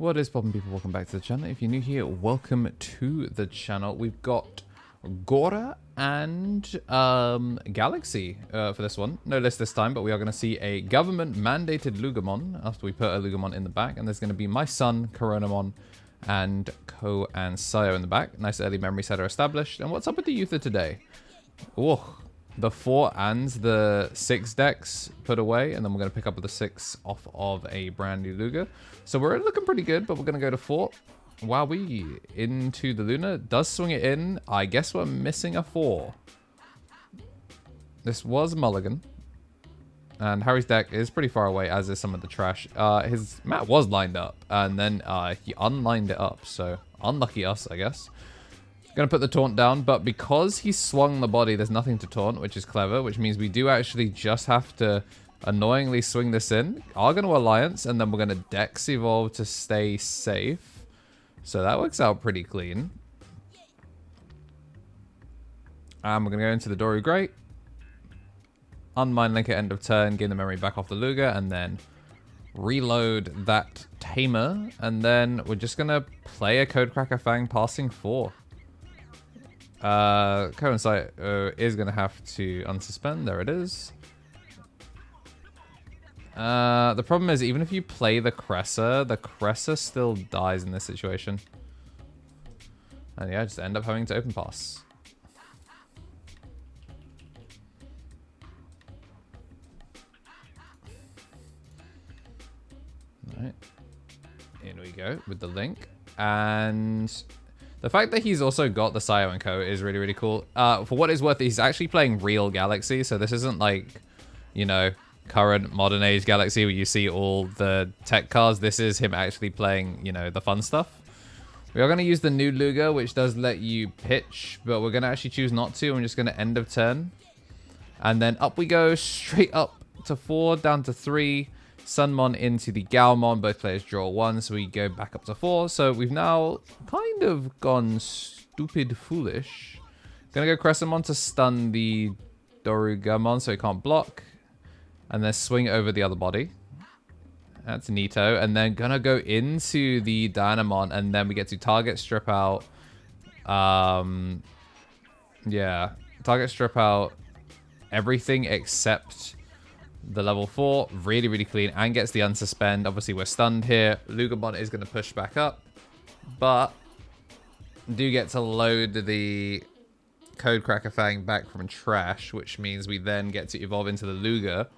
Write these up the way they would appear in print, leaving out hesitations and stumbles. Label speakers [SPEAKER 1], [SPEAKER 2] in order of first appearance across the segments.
[SPEAKER 1] What is poppin', people? Welcome back to the channel. If you're new here, welcome to the channel. We've got Gora and Galaxy for this one. No list this time, but we are going to see a government-mandated Lugamon after we put a Lugamon in the back. And there's going to be my son, Coronamon, and Ko and Sayo in the back. Nice early memory setter established. And what's up with the Uther today? Oh, the 4 and the 6 decks put away, and then we're going to pick up with the 6 off of a brand new Luga. So we're looking pretty good, but we're going to go to 4. Wowee, into the Luna. Does swing it in. I guess we're missing a 4. This was Mulligan. And Harry's deck is pretty far away, as is some of the trash. His mat was lined up, and then he unlined it up. So unlucky us, I guess. Gonna put the taunt down, but because he swung the body, there's nothing to taunt, which is clever, which means we do actually just have to annoyingly swing this in. Are gonna Alliance, and then we're gonna Dex evolve to stay safe. So that works out pretty clean. And we're gonna go into the Doru Grey. Unmind Link at end of turn, gain the memory back off the Luga, and then reload that Tamer. And then we're just gonna play a Codecracker Fang passing 4. Coincide is going to have to unsuspend. There it is. The problem is, even if you play the Cressor still dies in this situation. And yeah, just end up having to open pass. Alright. In we go with the Link. And the fact that he's also got the Sayo and Co is really, really cool. For what it's worth, he's actually playing real Galaxy, so this isn't like, you know, current modern age Galaxy where you see all the tech cards. This is him actually playing, you know, the fun stuff. We are going to use the new Luga, which does let you pitch, but we're going to actually choose not to. I'm just going to end of turn. And then up we go, straight up to 4, down to 3. Sunmon into the Galmon, both players draw 1, so we go back up to 4. So we've now kind of gone stupid foolish. Gonna go Crescentmon to stun the Dorugoramon so he can't block. And then swing over the other body. That's neato. And then gonna go into the Dynamon, and then we get to target strip out. Yeah, target strip out everything except the level 4, really, really clean, and gets the unsuspend. Obviously, we're stunned here. Lugamon is going to push back up, but do get to load the Codecracker Fang back from trash, which means we then get to evolve into the Luga.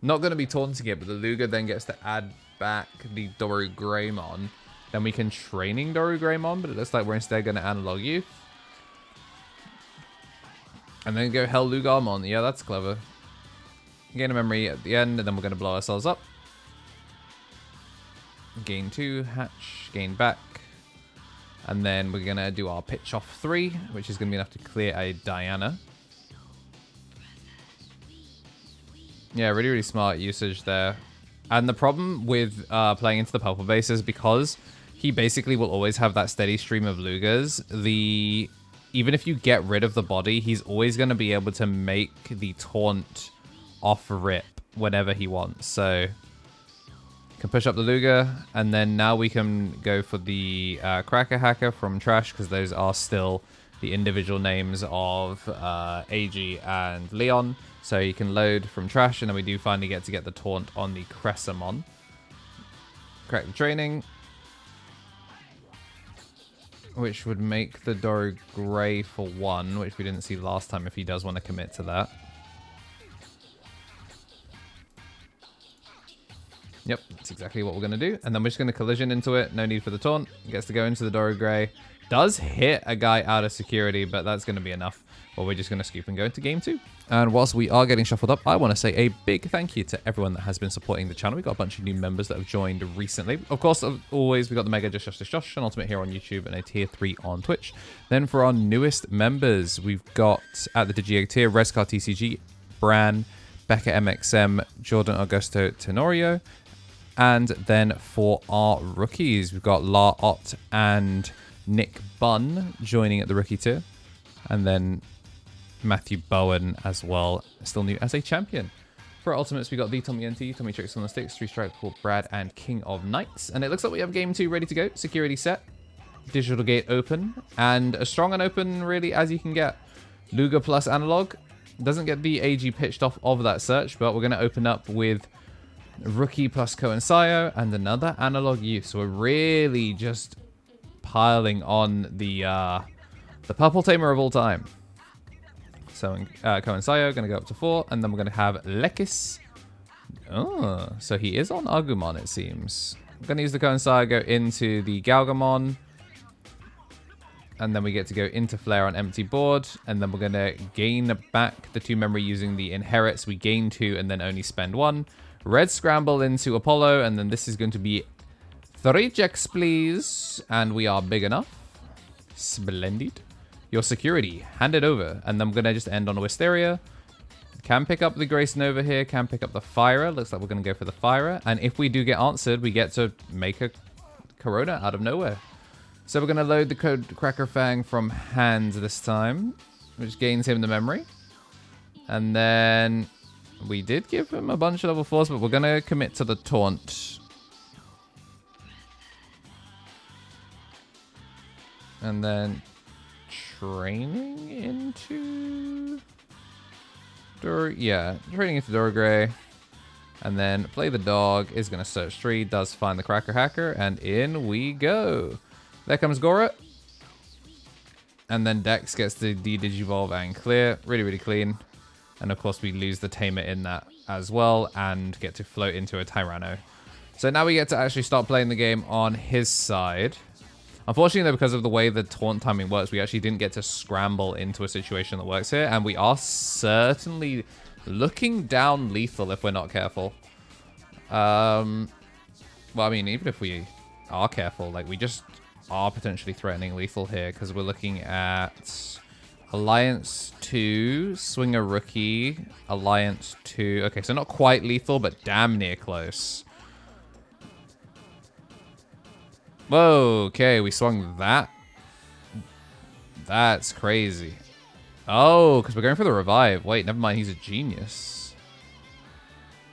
[SPEAKER 1] Not going to be taunting it, but the Luga then gets to add back the Dorugoramon. Then we can training Dorugoramon, but it looks like we're instead going to analog youth. And then go Hell Lugamon. Yeah, that's clever. Gain a memory at the end, and then we're going to blow ourselves up. Gain 2, hatch, gain back. And then we're going to do our pitch off 3, which is going to be enough to clear a Diana. Yeah, really, really smart usage there. And the problem with playing into the purple base is because he basically will always have that steady stream of Lugas. Even if you get rid of the body, he's always going to be able to make the taunt off rip whenever he wants. So can push up the Luga, and then now we can go for the Cracker Hacker from trash, because those are still the individual names of AG and Leon. So you can load from trash, and then we do finally get the taunt on the Crescentmon. Correct the training, which would make the Doru Grey for 1, which we didn't see last time if he does want to commit to that. Yep, that's exactly what we're going to do. And then we're just going to collision into it. No need for the taunt. Gets to go into the Doru Grey. Does hit a guy out of security, but that's going to be enough. Or we're just going to scoop and go into game 2. And whilst we are getting shuffled up, I want to say a big thank you to everyone that has been supporting the channel. We've got a bunch of new members that have joined recently. Of course, always, we've got the Mega Josh, an Ultimate here on YouTube, and a Tier 3 on Twitch. Then for our newest members, we've got at the DigimonTCG tier, Rescar TCG, Bran, Becca MXM, Jordan Augusto Tenorio. And then for our rookies, we've got La Ott and Nick Bunn joining at the rookie tier. And then Matthew Bowen as well, still new as a champion. For Ultimates, we got the Tommy NT, Tommy Tricks on the Sticks, 3-Strike called Brad, and King of Knights. And it looks like we have game 2 ready to go. Security set, digital gate open, and as strong and open really as you can get. Luger plus analog. Doesn't get the AG pitched off of that search, but we're going to open up with Rookie plus KnTElixar and another analog use. So we're really just piling on the purple tamer of all time. So KnTElixar going to go up to 4, and then we're going to have Lekis. Oh, so he is on Agumon, it seems. I'm going to use the KnTElixar, go into the Galgamon, and then we get to go into Flare on empty board, and then we're going to gain back the 2 memory using the inherits. We gain 2 and then only spend 1. Red scramble into Apollo, and then this is going to be 3 checks, please. And we are big enough. Splendid. Your security, hand it over. And then I'm going to just end on a Wisteria. Can pick up the Grace Nova here, can pick up the Fire. Looks like we're going to go for the Fire. And if we do get answered, we get to make a Corona out of nowhere. So we're going to load the code Cracker Fang from hand this time, which gains him the memory. And then we did give him a bunch of level 4s, but we're going to commit to the Taunt. And then training into training into Dorogray, and then play the dog. Is going to search 3, does find the Cracker Hacker, and in we go. There comes Gora, and then Dex gets the Digivolve and clear. Really clean. And of course we lose the Tamer in that as well and get to float into a Tyranno. So now we get to actually start playing the game on his side. Unfortunately, though, because of the way the taunt timing works, we actually didn't get to scramble into a situation that works here. And we are certainly looking down lethal if we're not careful. Well, I mean, even if we are careful, like, we just are potentially threatening lethal here because we're looking at Alliance 2, Swinger Rookie, Alliance 2. Okay, so not quite lethal, but damn near close. Whoa, okay, we swung that. That's crazy. Oh, because we're going for the revive. Wait, never mind, he's a genius.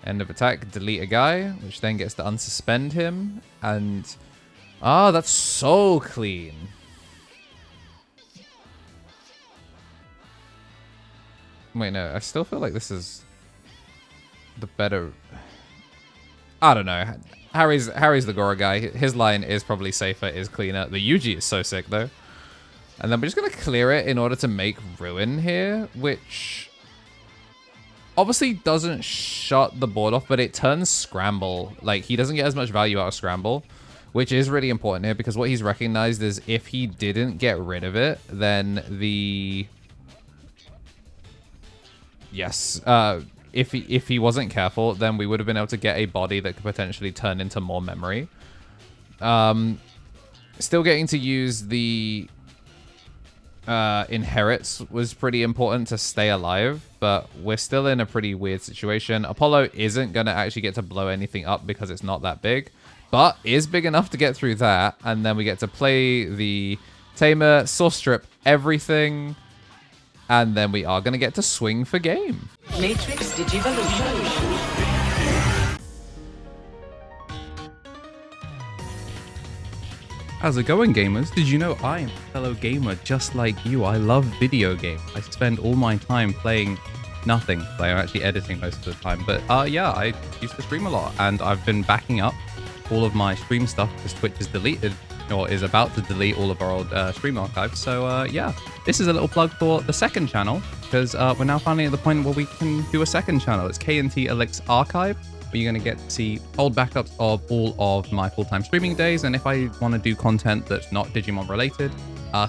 [SPEAKER 1] End of attack, delete a guy, which then gets to unsuspend him. And, that's so clean. Wait, no, I still feel like this is the better... I don't know. Harry's the Gora guy. His line is probably safer, is cleaner. The Yuji is so sick, though. And then we're just going to clear it in order to make Ruin here, which obviously doesn't shut the board off, but it turns Scramble. Like, he doesn't get as much value out of Scramble, which is really important here, because what he's recognized is if he didn't get rid of it, then the... Yes, if he wasn't careful, then we would have been able to get a body that could potentially turn into more memory. Still getting to use the inherits was pretty important to stay alive, but we're still in a pretty weird situation. Apollo isn't going to actually get to blow anything up because it's not that big, but is big enough to get through that. And then we get to play the Tamer, Source Strip everything, and then we are going to get to swing for game.
[SPEAKER 2] Matrix Digivolution.
[SPEAKER 3] How's it going, gamers? Did you know I am a fellow gamer just like you? I love video games. I spend all my time playing nothing. Like, I'm actually editing most of the time. But yeah, I used to stream a lot, and I've been backing up all of my stream stuff because Twitch has deleted, or is about to delete, all of our old stream archives. So yeah, this is a little plug for the second channel, because we're now finally at the point where we can do a second channel. It's KnTElixar Archive, where you're going to get to see old backups of all of my full-time streaming days. And if I want to do content that's not Digimon related,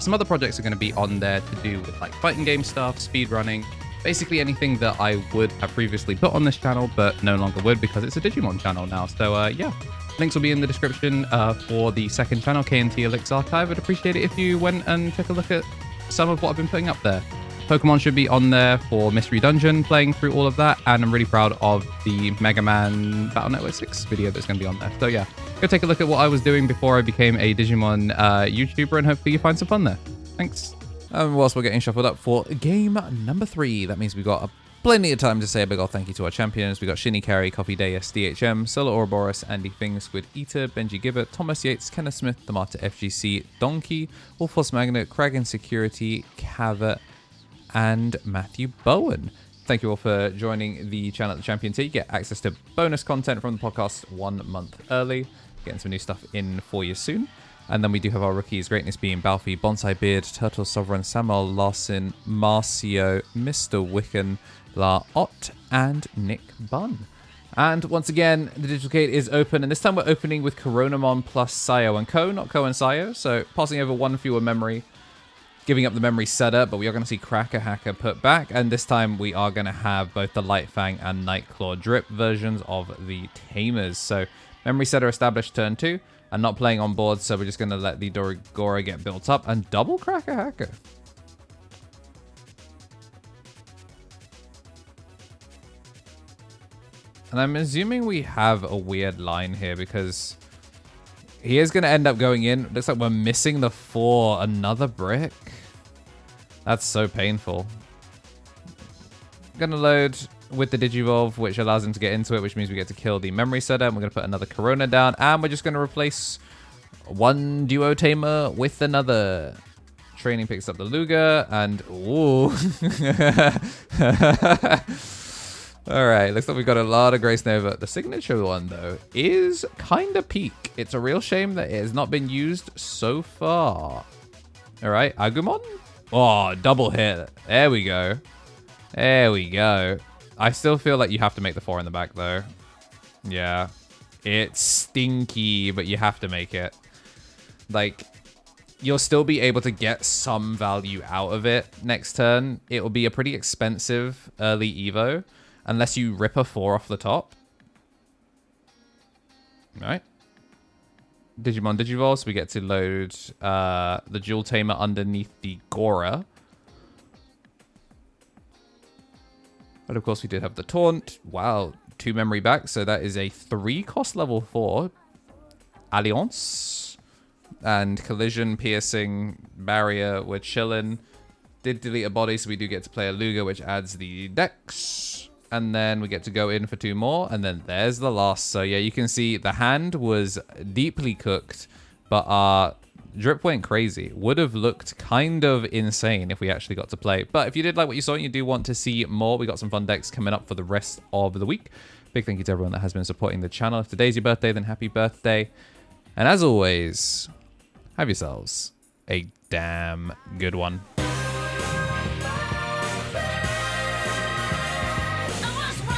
[SPEAKER 3] some other projects are going to be on there to do with like fighting game stuff, speed running, basically anything that I would have previously put on this channel, but no longer would because it's a Digimon channel now. So yeah, links will be in the description for the second channel, KnTElixar Archive. I'd appreciate it if you went and took a look at some of what I've been putting up there. Pokemon should be on there for Mystery Dungeon, playing through all of that, and I'm really proud of the Mega Man Battle Network 6 video that's going to be on there. So yeah, go take a look at what I was doing before I became a Digimon YouTuber, and hopefully you find some fun there. Thanks.
[SPEAKER 1] Whilst we're getting shuffled up for game number 3, that means we've got a plenty of time to say a big old thank you to our champions. We got Shinny Carey, Coffee Deus, DHM, Solo Ouroboros, Andy Fing, Squid Eater, Benji Gibbert, Thomas Yates, Kenneth Smith, The Martyr FGC, Donkey, Wolfos Magnet, Kragan Security, Cava, and Matthew Bowen. Thank you all for joining the channel at the Champion T. You get access to bonus content from the podcast 1 month early. Getting some new stuff in for you soon. And then we do have our rookies, Greatness being Balfi, Bonsai Beard, Turtle Sovereign, Samuel Larson, Marcio, Mr. Wiccan, La Ott, and Nick Bunn. And once again, the Digital Gate is open, and this time we're opening with Coronamon plus Sayo and Co, not Co and Sayo. So passing over one fewer memory, giving up the memory setup, but we are going to see Cracker Hacker put back, and this time we are going to have both the Light Fang and Nightclaw Drip versions of the Tamers. So memory setter established turn 2. And not playing on board, so we're just going to let the Dorigora get built up and double Cracker Hacker. And I'm assuming we have a weird line here because he is going to end up going in. Looks like we're missing the 4. Another brick. That's so painful. Going to load with the Digivolve, which allows him to get into it, which means we get to kill the memory setter. And we're going to put another Corona down, and we're just going to replace one Duo Tamer with another. Training picks up the Luger, and ooh. All right, looks like we've got a lot of Grace Nova. The signature one, though, is kind of peak. It's a real shame that it has not been used so far. All right, Agumon. Oh, double hit. There we go. There we go. I still feel like you have to make the 4 in the back, though. Yeah. It's stinky, but you have to make it. Like, you'll still be able to get some value out of it next turn. It will be a pretty expensive early Evo, unless you rip a 4 off the top. All right. Digimon Digivolve, so we get to load the Jewel Tamer underneath the Gora. But of course we did have the Taunt. Wow, 2 memory back, so that is a 3 cost level 4. Alliance. And Collision, Piercing, Barrier, we're chilling. Did delete a body, so we do get to play a Luger, which adds the Dex. And then we get to go in for 2 more, and then there's the last. So yeah, you can see the hand was deeply cooked, but our drip went crazy. Would have looked kind of insane if we actually got to play. But if you did like what you saw and you do want to see more, we got some fun decks coming up for the rest of the week. Big thank you to everyone that has been supporting the channel. If today's your birthday, then happy birthday. And as always, have yourselves a damn good one.